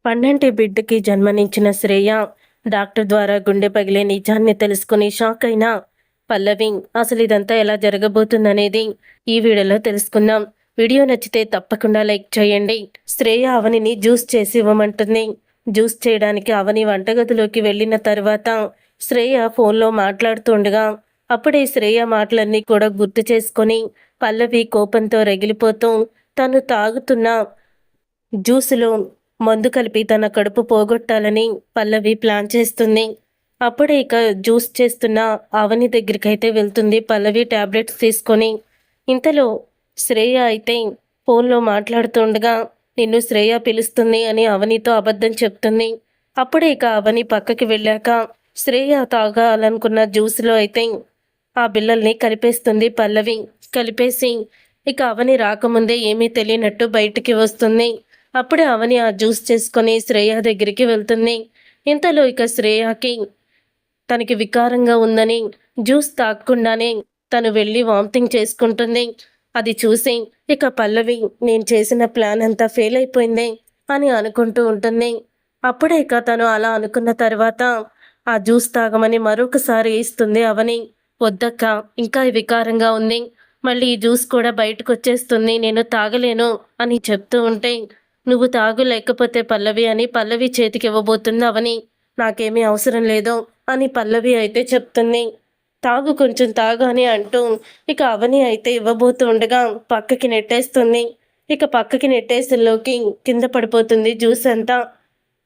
పండంటి బిడ్డకి జన్మనిచ్చిన శ్రేయ డాక్టర్ ద్వారా గుండె పగిలే నిజాన్ని తెలుసుకుని షాక్ అయిన పల్లవి అసలు ఇదంతా ఎలా జరగబోతుందనేది ఈ వీడియోలో తెలుసుకుందాం. వీడియో నచ్చితే తప్పకుండా లైక్ చేయండి. శ్రేయ అవనిని జ్యూస్ చేసి ఇవ్వమంటుంది. జ్యూస్ చేయడానికి అవని వంటగదిలోకి వెళ్ళిన తర్వాత శ్రేయ ఫోన్లో మాట్లాడుతుండగా అప్పుడే శ్రేయ మాటలన్నీ కూడా గుర్తు చేసుకొని పల్లవి కోపంతో రగిలిపోతూ తను తాగుతున్న జ్యూసులో మందు కలిపి తన కడుపు పోగొట్టాలని పల్లవి ప్లాన్ చేస్తుంది. అప్పుడే ఇక జ్యూస్ చేస్తున్న అవని దగ్గరికైతే వెళ్తుంది పల్లవి టాబ్లెట్స్ తీసుకొని. ఇంతలో శ్రేయ అయితే ఫోన్లో మాట్లాడుతుండగా నిన్ను శ్రేయ పిలుస్తుంది అని అవనితో అబద్ధం చెప్తుంది. అప్పుడే ఇక అవని పక్కకి వెళ్ళాక శ్రేయ తాగాలనుకున్న జ్యూస్లో అయితే ఆ బిళ్ళల్ని కలిపేస్తుంది పల్లవి. కలిపేసి ఇక అవని రాకముందే ఏమీ తెలియనట్టు బయటికి వస్తుంది. అప్పుడే అవని ఆ జ్యూస్ చేసుకొని శ్రేయ దగ్గరికి వెళ్తుంది. ఇంతలో ఇక శ్రేయకి తనకి వికారంగా ఉందని జ్యూస్ తాగకుండానే తను వెళ్ళి వామిటింగ్ చేసుకుంటుంది. అది చూసి ఇక పల్లవి నేను చేసిన ప్లాన్ అంతా ఫెయిల్ అయిపోయింది అని అనుకుంటూ ఉంటుంది. అప్పుడే ఇక తను అలా అనుకున్న తర్వాత ఆ జ్యూస్ తాగమని మరొకసారి ఇస్తుంది అవని. వద్దక్క, ఇంకా వికారంగా ఉంది, మళ్ళీ ఈ జ్యూస్ కూడా బయటకు వచ్చేస్తుంది, నేను తాగలేను అని చెప్తూ ఉంటే నువ్వు తాగు లేకపోతే పల్లవి అని పల్లవి చేతికి ఇవ్వబోతుంది అవని. నాకేమీ అవసరం లేదు అని పల్లవి అయితే చెప్తుంది. తాగు, కొంచెం తాగు అని అంటూ ఇక అవని అయితే ఇవ్వబోతూ ఉండగా పక్కకి నెట్టేస్తుంది. ఇక పక్కకి నెట్టేసిలోకి కింద పడిపోతుంది జ్యూస్ అంతా.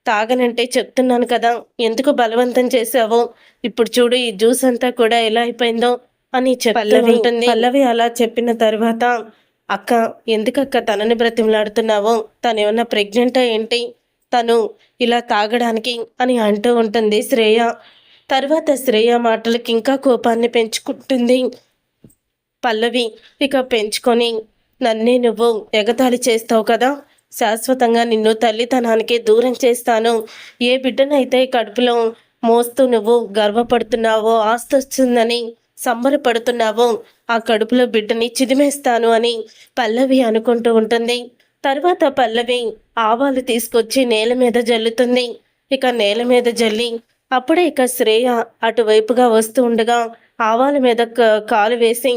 తాగనంటే చెప్తున్నాను కదా, ఎందుకు బలవంతం చేసావో, ఇప్పుడు చూడు ఈ జ్యూస్ అంతా కూడా ఎలా అయిపోయిందో అని చెప్తూ ఉంటుంది. పల్లవి అలా చెప్పిన తర్వాత అక్క, ఎందుకక్క తనని బ్రతిమలాడుతున్నావో, తను ఏమన్నా ప్రెగ్నెంటా ఏంటి, తను ఇలా తాగడానికి అని అంటూ ఉంటుంది శ్రేయ. తర్వాత శ్రేయ మాటలకి ఇంకా కోపాన్ని పెంచుకుంటుంది పల్లవి. ఇక పెంచుకొని నన్నే నువ్వు ఎగతాళి చేస్తావు కదా, శాశ్వతంగా నిన్ను తల్లితనానికి దూరం చేస్తాను. ఏ బిడ్డనైతే కడుపులో మోస్తూ నువ్వు గర్వపడుతున్నావో, ఆస్తి వస్తుందని సంబరపడుతున్నావో, ఆ కడుపులో బిడ్డని చిదిమేస్తాను అని పల్లవి అనుకుంటూ ఉంటుంది. తర్వాత పల్లవి ఆవాలు తీసుకొచ్చి నేల మీద జల్లుతుంది. ఇక నేల మీద జల్లి అప్పుడే ఇక శ్రేయ అటువైపుగా వస్తూ ఉండగా ఆవాల మీద కాలు వేసి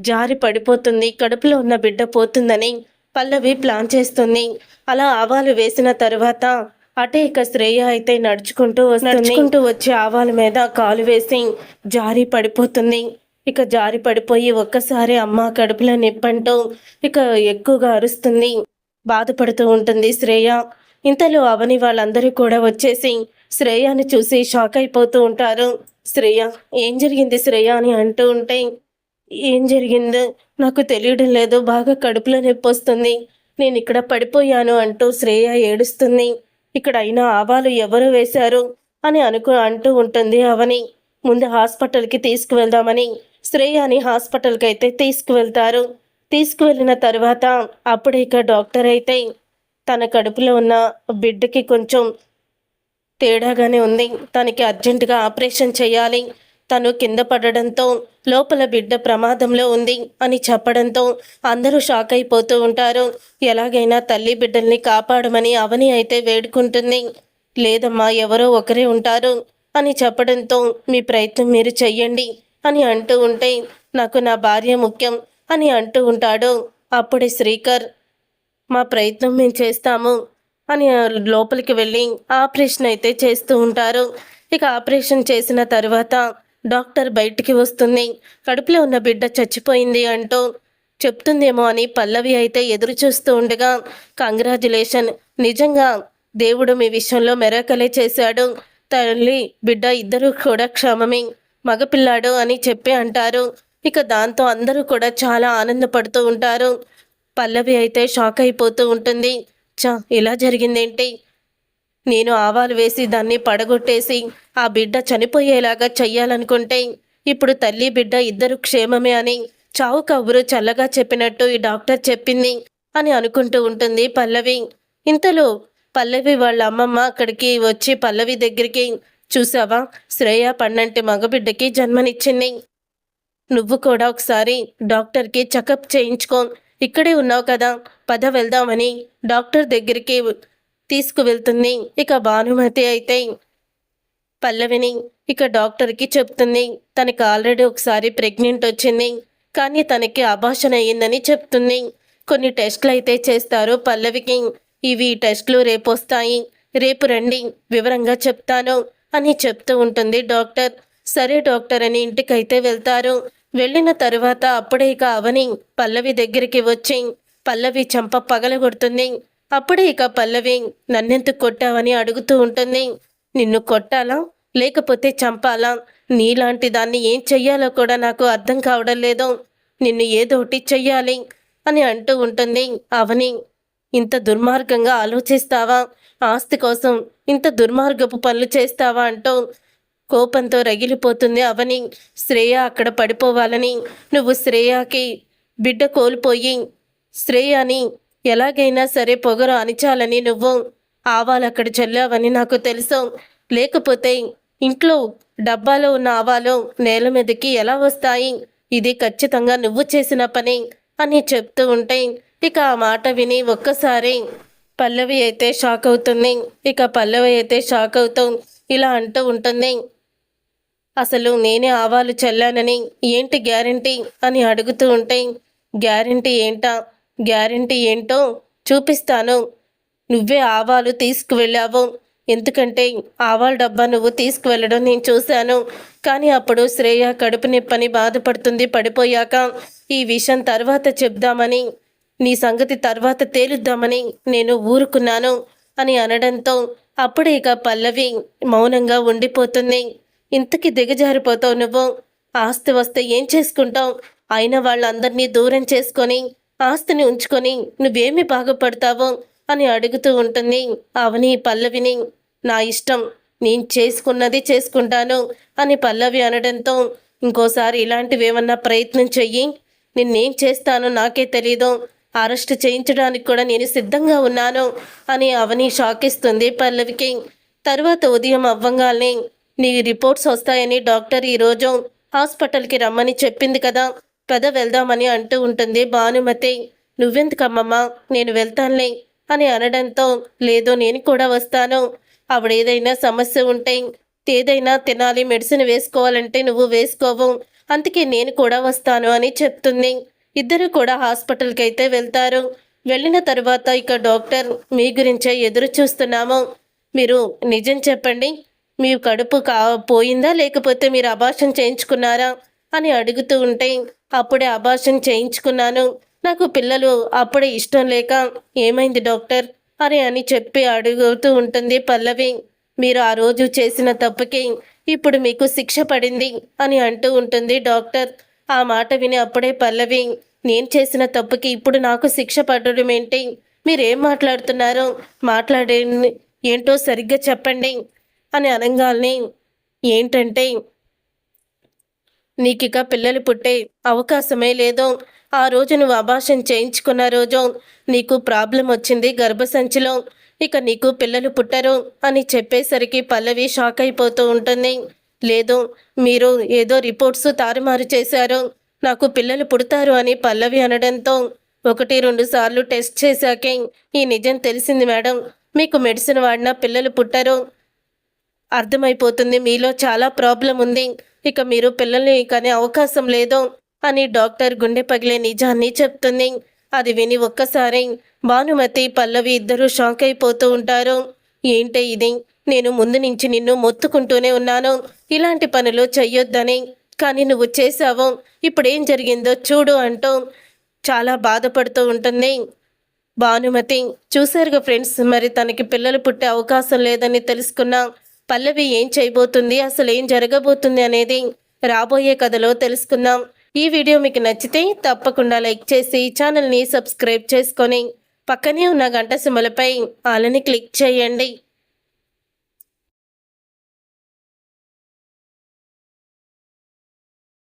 జారి పడిపోతుంది. కడుపులో ఉన్న బిడ్డ పోతుందని పల్లవి ప్లాన్ చేస్తుంది. అలా ఆవాలు వేసిన తర్వాత అటే ఇక శ్రేయ అయితే నడుచుకుంటూ వచ్చి ఆవాల మీద కాలు వేసి జారి పడిపోతుంది. ఇక జారి పడిపోయి ఒక్కసారి అమ్మ కడుపులో నిప్పంటూ ఇక ఎక్కువగా అరుస్తుంది, బాధపడుతూ ఉంటుంది శ్రేయ. ఇంతలో అవని వాళ్ళందరూ కూడా వచ్చేసి శ్రేయని చూసి షాక్ అయిపోతూ ఉంటారు. శ్రేయ, ఏం జరిగింది శ్రేయ అని అంటూ ఉంటే, ఏం జరిగిందో నాకు తెలియడం లేదు, బాగా కడుపులో నొప్పి వస్తుంది, నేను ఇక్కడ పడిపోయాను అంటూ శ్రేయ ఏడుస్తుంది. ఇక్కడ అయినా ఆవాలు ఎవరు వేశారు అని అంటూ ఉంటుంది అవని. ముందు హాస్పిటల్కి తీసుకువెళ్దామని శ్రేయాని హాస్పిటల్కి అయితే తీసుకువెళ్తారు. తీసుకువెళ్ళిన తర్వాత అప్పుడే ఇక డాక్టర్ అయితే తన కడుపులో ఉన్న బిడ్డకి కొంచెం తేడాగానే ఉంది, తనకి అర్జెంటుగా ఆపరేషన్ చేయాలి, తను కింద పడడంతో లోపల బిడ్డ ప్రమాదంలో ఉంది అని చెప్పడంతో అందరూ షాక్ అయిపోతూ ఉంటారు. ఎలాగైనా తల్లి బిడ్డల్ని కాపాడమని అవని అయితే వేడుకుంటుంది. లేదమ్మా, ఎవరో ఒకరే ఉంటారు అని చెప్పడంతో మీ ప్రయత్నం మీరు చెయ్యండి అని అంటూ ఉంటే నాకు నా భార్య ముఖ్యం అని అంటూ ఉంటాడు. అప్పుడే శ్రీకర్ మా ప్రయత్నం మేము చేస్తాము అని లోపలికి వెళ్ళి ఆపరేషన్ అయితే చేస్తూ ఉంటారు. ఇక ఆపరేషన్ చేసిన తర్వాత డాక్టర్ బయటికి వస్తుంది. కడుపులో ఉన్న బిడ్డ చచ్చిపోయింది అంటూ చెప్తుందేమో అని పల్లవి అయితే ఎదురు చూస్తూ ఉండగా కంగ్రాచులేషన్, నిజంగా దేవుడు మీ విషయంలో మెరకలే చేశాడు, తల్లి బిడ్డ ఇద్దరు కూడా క్షేమమే, మగపిల్లాడు అని చెప్పి అంటారు. ఇక దాంతో అందరూ కూడా చాలా ఆనందపడుతూ ఉంటారు. పల్లవి అయితే షాక్ అయిపోతూ ఉంటుంది. ఇలా జరిగిందేంటి, నేను ఆవాలు వేసి దాన్ని పడగొట్టేసి ఆ బిడ్డ చనిపోయేలాగా చెయ్యాలనుకుంటే ఇప్పుడు తల్లి బిడ్డ ఇద్దరు క్షేమమే అని చావు కబురు చల్లగా చెప్పినట్టు ఈ డాక్టర్ చెప్పింది అని అనుకుంటూ ఉంటుంది పల్లవి. ఇంతలో పల్లవి వాళ్ళ అమ్మమ్మ అక్కడికి వచ్చి పల్లవి దగ్గరికి, చూసావా, శ్రేయ పన్నంటి మగబిడ్డకి జన్మనిచ్చింది, నువ్వు కూడా ఒకసారి డాక్టర్కి చెకప్ చేయించుకో, ఇక్కడే ఉన్నావు కదా, పద వెళ్దామని డాక్టర్ దగ్గరికి తీసుకువెళ్తుంది. ఇక భానుమతి అయితే పల్లవిని ఇక డాక్టర్కి చెప్తుంది. తనకి ఆల్రెడీ ఒకసారి ప్రెగ్నెంట్ వచ్చింది, కానీ తనకి అబార్షన్ అయ్యిందని చెప్తుంది. కొన్ని టెస్టులు అయితే చేస్తారు పల్లవికి. ఇవి టెస్టులు రేపు వస్తాయి, రేపు రండి వివరంగా చెప్తాను అని చెప్తూ ఉంటుంది డాక్టర్. సరే డాక్టర్ అని ఇంటికైతే వెళ్తారు. వెళ్ళిన తరువాత అప్పుడే ఇక అవని పల్లవి దగ్గరికి వచ్చి పల్లవి చెంప పగలగొడుతుంది. అప్పుడే ఇక పల్లవి నన్నెందుకు కొట్టావని అడుగుతూ ఉంటుంది. నిన్ను కొట్టాలా లేకపోతే చంపాలా? నీలాంటి దాన్ని ఏం చెయ్యాలో కూడా నాకు అర్థం కావడం లేదు. నిన్ను ఏదోటి చెయ్యాలి అని అంటూ ఉంటుంది అవని. ఇంత దుర్మార్గంగా ఆలోచిస్తావా? ఆస్తి కోసం ఇంత దుర్మార్గపు పనులు చేస్తావా అంటూ కోపంతో రగిలిపోతుంది అవని. శ్రేయ అక్కడ పడిపోవాలని నువ్వు శ్రేయకి బిడ్డ కోల్పోయి శ్రేయని ఎలాగైనా సరే పొగరు అణిచాలని నువ్వు ఆవాలు అక్కడ చల్లావని నాకు తెలుసు. లేకపోతే ఇంట్లో డబ్బాలో ఉన్న ఆవాలు నేల మీదకి ఎలా వస్తాయి? ఇది ఖచ్చితంగా నువ్వు చేసిన పని అని చెప్తూ ఉంటే ఇక ఆ మాట విని ఒక్కసారి పల్లవి అయితే షాక్ అవుతుంది. ఇక పల్లవి అయితే షాక్ అవుతూ ఇలా అంటూ ఉంటుంది. అసలు నేనే ఆవాలు చల్లానని ఏంటి గ్యారంటీ అని అడుగుతూ ఉంటే, గ్యారంటీ ఏంటా? గ్యారంటీ ఏంటో చూపిస్తాను. నువ్వే ఆవాలు తీసుకువెళ్ళావు. ఎందుకంటే ఆవాల డబ్బా నువ్వు తీసుకువెళ్ళడం నేను చూశాను. కానీ అప్పుడు శ్రేయ కడుపు నొప్పని బాధపడుతుంది పడిపోయాక. ఈ విషయం తర్వాత చెప్దామని, నీ సంగతి తర్వాత తేలుద్దామని నేను ఊరుకున్నాను అని అనడంతో అప్పుడే ఇక పల్లవి మౌనంగా ఉండిపోతుంది. ఇంతకి దిగజారిపోతావు నువ్వు. ఆస్తి వస్తే ఏం చేసుకుంటావు? అయిన వాళ్ళందరినీ దూరం చేసుకొని ఆస్తిని ఉంచుకొని నువ్వేమి బాగుపడతావు అని అడుగుతూ ఉంటుంది అవని పల్లవిని. నా ఇష్టం, నేను చేసుకున్నది చేసుకుంటాను అని పల్లవి అనడంతో ఇంకోసారి ఇలాంటివి ఏమన్నా ప్రయత్నం చెయ్యి, నిన్నేం చేస్తానో నాకే తెలీదు. అరెస్ట్ చేయించడానికి కూడా నేను సిద్ధంగా ఉన్నాను అని అవని షాక్ ఇస్తుంది పల్లవికి. తర్వాత ఉదయం అవ్వంగానే నీ రిపోర్ట్స్ వస్తాయని డాక్టర్ ఈరోజు హాస్పిటల్కి రమ్మని చెప్పింది కదా, పద వెళ్దామని అంటూ ఉంటుంది భానుమతి. నువ్వెందుకమ్మమ్మా, నేను వెళ్తానులే అని అనడంతో లేదు నేను కూడా వస్తాను. ఆవిడేదైనా సమస్య ఉంటే ఏదైనా తినాలి, మెడిసిన్ వేసుకోవాలంటే నువ్వు వేసుకోవు, అందుకే నేను కూడా వస్తాను అని చెప్తుంది. ఇద్దరు కూడా హాస్పిటల్కి అయితే వెళ్తారు. వెళ్ళిన తర్వాత ఇక డాక్టర్ మీ గురించే ఎదురు చూస్తున్నాము, మీరు నిజం చెప్పండి, మీ కడుపు పోయిందా లేకపోతే మీరు అబార్షన్ చేయించుకున్నారా అని అడుగుతూ ఉంటే అప్పుడే అబార్షన్ చేయించుకున్నాను, నాకు పిల్లలు అప్పుడే ఇష్టం లేక. ఏమైంది డాక్టర్ అని చెప్పి అడుగుతూ ఉంటుంది పల్లవి. మీరు ఆ రోజు చేసిన తప్పుకి ఇప్పుడు మీకు శిక్ష పడింది అని అంటూ ఉంటుంది డాక్టర్. ఆ మాట విని అప్పుడే పల్లవి, నేను చేసిన తప్పుకి ఇప్పుడు నాకు శిక్ష పడడం ఏంటి? మీరేం మాట్లాడుతున్నారో మాట్లాడే ఏంటో సరిగ్గా చెప్పండి అని అనగానే, ఏంటంటే నీకిక పిల్లలు పుట్టే అవకాశమే లేదు. ఆ రోజు నువ్వు అబార్షన్ చేయించుకున్న రోజు నీకు ప్రాబ్లం వచ్చింది గర్భసంచిలో, ఇక నీకు పిల్లలు పుట్టరు అని చెప్పేసరికి పల్లవి షాక్ అయిపోతూ ఉంటుంది. లేదు, మీరు ఏదో రిపోర్ట్స్ తారుమారు చేశారు, నాకు పిల్లలు పుడతారు అని పల్లవి అనడంతో 1-2 సార్లు టెస్ట్ చేశాకే ఈ నిజం తెలిసింది మేడం, మీకు మెడిసిన్ వాడినా పిల్లలు పుట్టరు, అర్థమైపోతుంది మీలో చాలా ప్రాబ్లం ఉంది, ఇక మీరు పిల్లల్ని కనే అవకాశం లేదు అని డాక్టర్ గుండె పగిలే నిజాన్ని చెప్తుంది. అది విని ఒక్కసారి భానుమతి పల్లవి ఇద్దరూ షాక్ అయిపోతూ ఉంటారు. ఏంటే ఇది, నేను ముందు నుంచి నిన్ను మొత్తుకుంటూనే ఉన్నాను ఇలాంటి పనులు చెయ్యొద్దని, కానీ నువ్వు చేశావు, ఇప్పుడేం జరిగిందో చూడు అంటూ చాలా బాధపడుతూ ఉంటుంది భానుమతి. చూశారుగా ఫ్రెండ్స్, మరి తనకి పిల్లలు పుట్టే అవకాశం లేదని తెలుసుకున్న పల్లవి ఏం చేయబోతుంది, అసలు ఏం జరగబోతుంది అనేది రాబోయే కథలో తెలుసుకుందాం. ఈ వీడియో మీకు నచ్చితే తప్పకుండా లైక్ చేసి ఛానల్ని సబ్స్క్రైబ్ చేసుకొని పక్కనే ఉన్న గంట సింబలపై ఆలని క్లిక్ చేయండి.